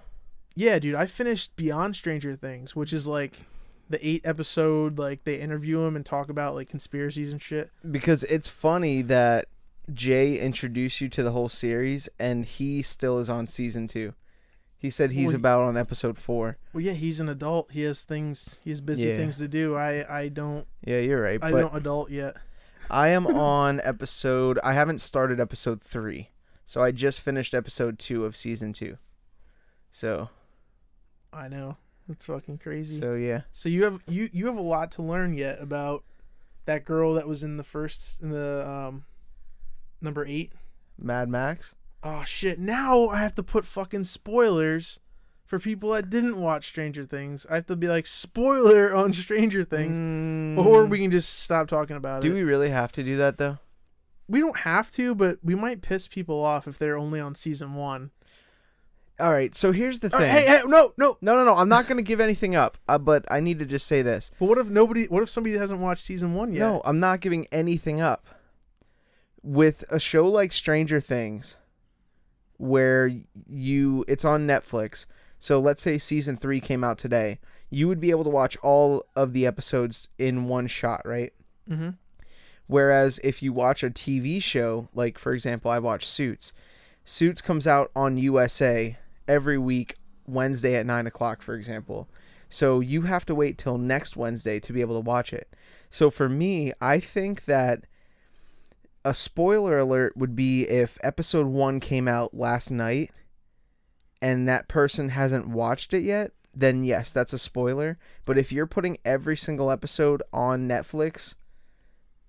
S4: Yeah, dude, I finished Beyond Stranger Things, which is like the 8 episode, like they interview him and talk about like conspiracies and shit.
S3: Because it's funny that Jay introduce you to the whole series, and he still is on season 2. He said he's about on episode 4.
S4: Well, yeah, he's an adult. He has busy things to do. I don't.
S3: Yeah, you're right.
S4: I don't adult yet.
S3: I am on I haven't started episode 3. So I just finished episode 2 of season 2. So.
S4: I know. That's fucking crazy.
S3: So, yeah.
S4: So you have a lot to learn yet about that girl that was in the number 8.
S3: Mad Max?
S4: Oh, shit. Now I have to put fucking spoilers for people that didn't watch Stranger Things. I have to be like, spoiler on Stranger Things. Or we can just stop talking about it.
S3: Do we really have to do that, though?
S4: We don't have to, but we might piss people off if they're only on season 1.
S3: All right, so here's the thing.
S4: Hey, no.
S3: No. I'm not going to give anything up, but I need to just say this.
S4: But what if somebody hasn't watched season 1 yet?
S3: No, I'm not giving anything up. With a show like Stranger Things, where it's on Netflix, so let's say season 3 came out today, you would be able to watch all of the episodes in one shot, right?
S4: Mm-hmm.
S3: Whereas if you watch a TV show, like for example, I watch Suits. Suits comes out on USA every week, Wednesday at 9 o'clock, for example. So you have to wait till next Wednesday to be able to watch it. So for me, I think that a spoiler alert would be if episode 1 came out last night and that person hasn't watched it yet, then yes, that's a spoiler. But if you're putting every single episode on Netflix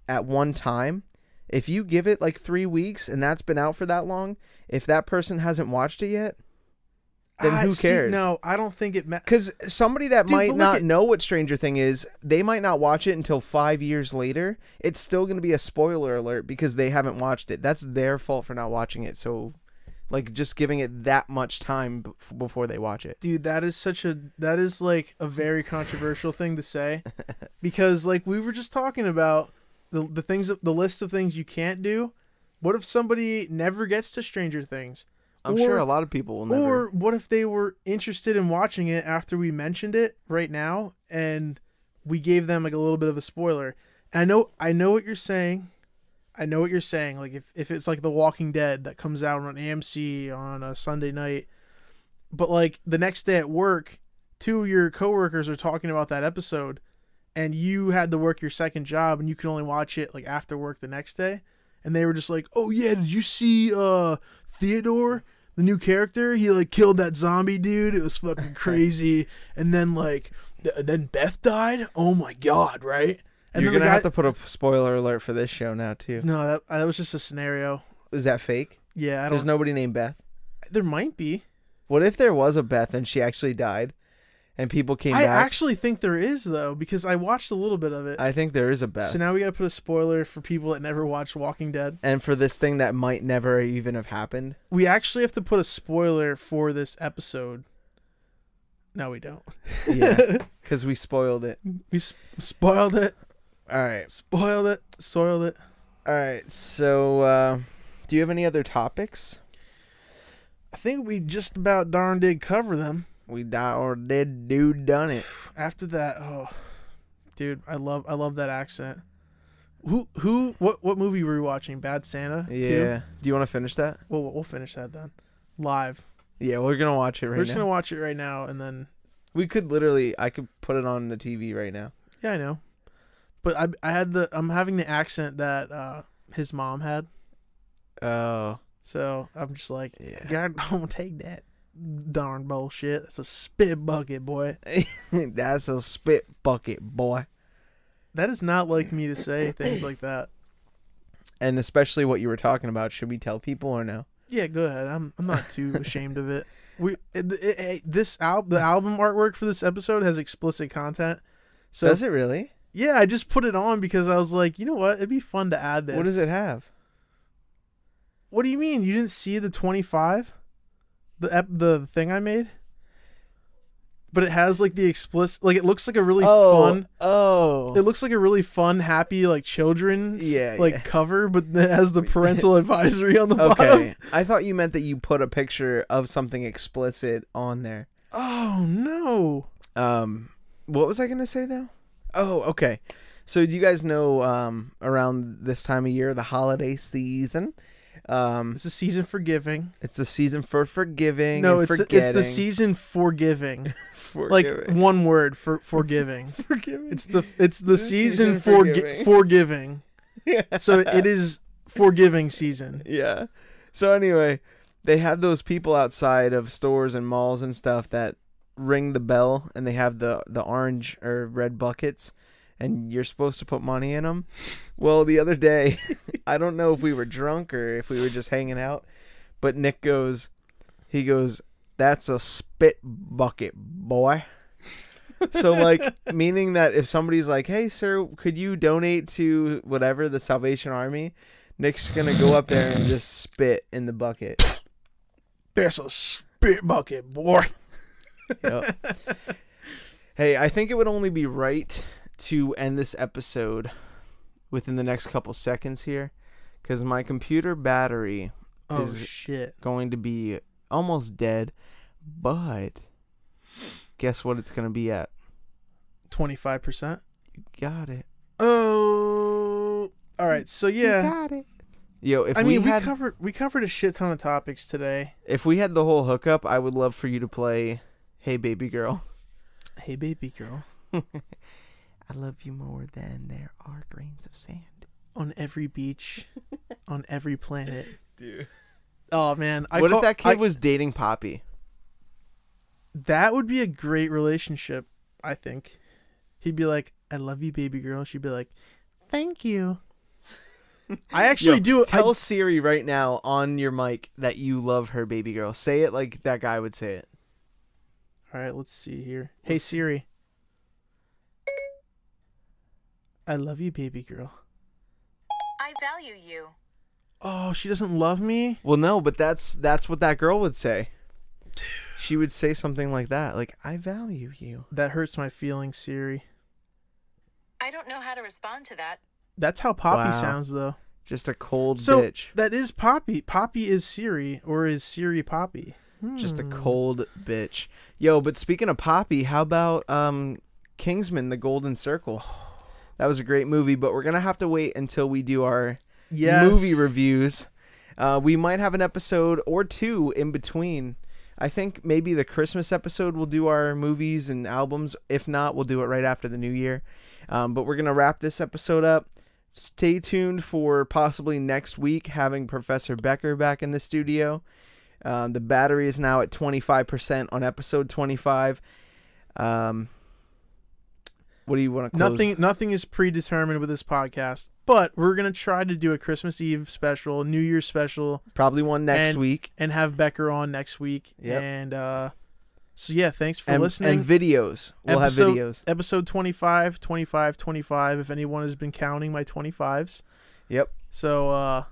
S3: at one time, if you give it like 3 weeks and that's been out for that long, if that person hasn't watched it yet, then who cares?
S4: No, I don't think it matters.
S3: Because somebody that might not know what Stranger Thing is, they might not watch it until 5 years later. It's still going to be a spoiler alert because they haven't watched it. That's their fault for not watching it. So, like, just giving it that much time before they watch it.
S4: Dude, that is like a very controversial thing to say. Because, like, we were just talking about the list of things you can't do. What if somebody never gets to Stranger Things?
S3: I'm sure a lot of people will never.
S4: Or what if they were interested in watching it after we mentioned it right now and we gave them like a little bit of a spoiler? And I know what you're saying. Like if it's like The Walking Dead that comes out on AMC on a Sunday night, but like the next day at work, 2 of your coworkers are talking about that episode and you had to work your second job and you can only watch it like after work the next day. And they were just like, oh yeah, did you see Theodore, the new character? He like killed that zombie dude. It was fucking crazy. And then like, then Beth died. Oh my god, right? And
S3: you're gonna have to put a spoiler alert for this show now too.
S4: No, that was just a scenario.
S3: Is that fake?
S4: Yeah,
S3: There's nobody named Beth.
S4: There might be.
S3: What if there was a Beth and she actually died? And people came back.
S4: I actually think there is, though, because I watched a little bit of it.
S3: I think there is a Beth.
S4: So now we got to put a spoiler for people that never watched Walking Dead.
S3: And for this thing that might never even have happened.
S4: We actually have to put a spoiler for this episode. No, we don't.
S3: Yeah, because we spoiled it.
S4: We spoiled it.
S3: All right.
S4: Spoiled it. Soiled it.
S3: All right. So, do you have any other topics?
S4: I think we just about darn did cover them.
S3: We did done it.
S4: After that, oh, dude, I love that accent. What movie were we watching? Bad Santa?
S3: Yeah.
S4: 2?
S3: Do you want to finish that?
S4: We'll finish that then. Live.
S3: Yeah, we're gonna watch it right now.
S4: We're just gonna watch it right now, and then
S3: I could put it on the TV right now.
S4: Yeah, I know. But I'm having the accent that his mom had.
S3: Oh.
S4: So I'm just like,
S3: yeah.
S4: God, don't take that darn bullshit. That's a spit bucket, boy.
S3: That's a spit bucket, boy.
S4: That is not like me to say things like that.
S3: And especially what you were talking about. Should we tell people or no?
S4: Yeah, go ahead. I'm not too ashamed of it. The album artwork for this episode has explicit content. So
S3: does it really?
S4: Yeah, I just put it on because I was like, you know what? It'd be fun to add this.
S3: What does it have?
S4: What do you mean? You didn't see the 25? The thing I made? But it has like the explicit, like it looks like a really fun.
S3: Oh.
S4: It looks like a really fun, happy, like children's cover, but it has the parental advisory on the bottom.
S3: Okay. I thought you meant that you put a picture of something explicit on there.
S4: Oh no.
S3: What was I gonna say though? Oh, okay. So do you guys know around this time of year, the holiday season,
S4: It's a season for giving.
S3: it's a season for forgiving.
S4: No,
S3: and
S4: it's the season for giving. Like one word for forgiving.
S3: forgiving.
S4: It's the season for
S3: giving.
S4: forgiving. So it is forgiving season.
S3: Yeah. So anyway, they have those people outside of stores and malls and stuff that ring the bell, and they have the orange or red buckets, and you're supposed to put money in them. Well, the other day, I don't know if we were drunk or if we were just hanging out, but Nick goes, "That's a spit bucket, boy." So, like, meaning that if somebody's like, "Hey, sir, could you donate to whatever, the Salvation Army?" Nick's going to go up there and just spit in the bucket.
S4: That's a spit bucket, boy.
S3: Yep. Hey, I think it would only be right to end this episode within the next couple seconds here, because my computer battery is
S4: shit.
S3: going to be almost dead, but guess what it's going to be at?
S4: 25%.
S3: You got it.
S4: Oh, all right. So yeah,
S3: You got it. Yo, if
S4: we covered a shit ton of topics today.
S3: if we had the whole hookup, I would love for you to play "Hey Baby Girl."
S4: Hey, baby girl.
S3: I love you more than there are grains of sand.
S4: On every beach, on every planet.
S3: Dude.
S4: Oh man,
S3: What if that kid was dating Poppy?
S4: That would be a great relationship. I think he'd be like, "I love you, baby girl." She'd be like, "Thank you." I actually do.
S3: Tell Siri right now on your mic that you love her, baby girl. Say it like that guy would say it.
S4: All right, let's see here. Hey Siri. I love you, baby girl.
S6: I value you.
S4: Oh, she doesn't love me?
S3: Well, no, but that's what that girl would say. She would say something like that, like, "I value you."
S4: That hurts my feelings, Siri.
S6: I don't know how to respond to that.
S4: That's how Poppy
S3: Wow.
S4: sounds, though.
S3: Just a cold
S4: So
S3: bitch.
S4: that is Poppy. Poppy is Siri, or is Siri Poppy?
S3: Just a cold bitch. Yo, but speaking of Poppy, how about Kingsman: The Golden Circle? That was a great movie, but we're gonna have to wait until we do our movie reviews. We might have an episode or two in between. I think maybe the Christmas episode we'll do our movies and albums. If not, we'll do it right after the new year. But we're gonna wrap this episode up. Stay tuned for possibly next week having Professor Becker back in the studio. The battery is now at 25% on episode 25. What do you want to close?
S4: Nothing is predetermined with this podcast, but we're gonna try to do a Christmas Eve special, New Year's special,
S3: Probably one next week.
S4: and have Becker on next week.
S3: Yep.
S4: And so yeah, thanks for
S3: And
S4: listening.
S3: videos. We'll have videos.
S4: Episode 25, 25, 25. If anyone has been counting my 25s.
S3: Yep.
S4: So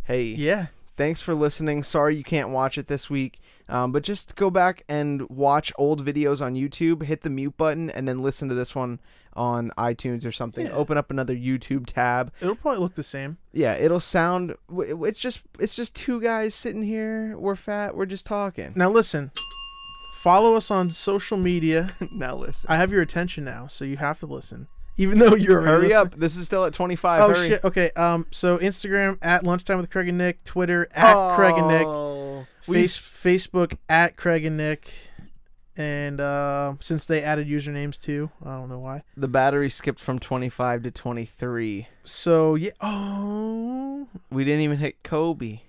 S3: Hey.
S4: yeah.
S3: Thanks for listening. Sorry you can't watch it this week. But just go back and watch old videos on YouTube, hit the mute button, and then listen to this one on iTunes or something.
S4: Yeah.
S3: Open up another YouTube tab.
S4: It'll probably look the same.
S3: Yeah, it'll sound... It's just two guys sitting here. We're fat. We're just talking.
S4: Now listen. Follow us on social media.
S3: Now listen.
S4: I have your attention now, so you have to listen. Even though you're
S3: Hurry up. This is still at 25.
S4: Oh
S3: Hurry.
S4: shit. Okay. So Instagram at Lunchtime with Craig and Nick, Twitter at Craig and Nick, Facebook at Craig and Nick, and since they added usernames too, I don't know why.
S3: The battery skipped from 25 to 23.
S4: So yeah. Oh.
S3: We didn't even hit Kobe.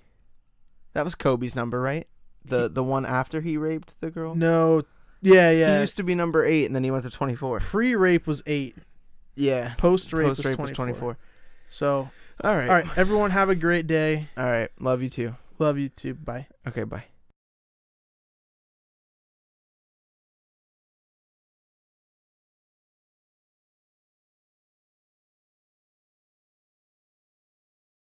S3: That was Kobe's number, right? The one after he raped the girl?
S4: No. Yeah.
S3: He
S4: Yeah.
S3: used to be number 8, and then he went to 24.
S4: Pre-rape was 8.
S3: Yeah.
S4: Post-rape
S3: Was 24.
S4: So.
S3: All right.
S4: All right. Everyone have a great day.
S3: All right. Love you too.
S4: Love you too. Bye.
S3: Okay, bye.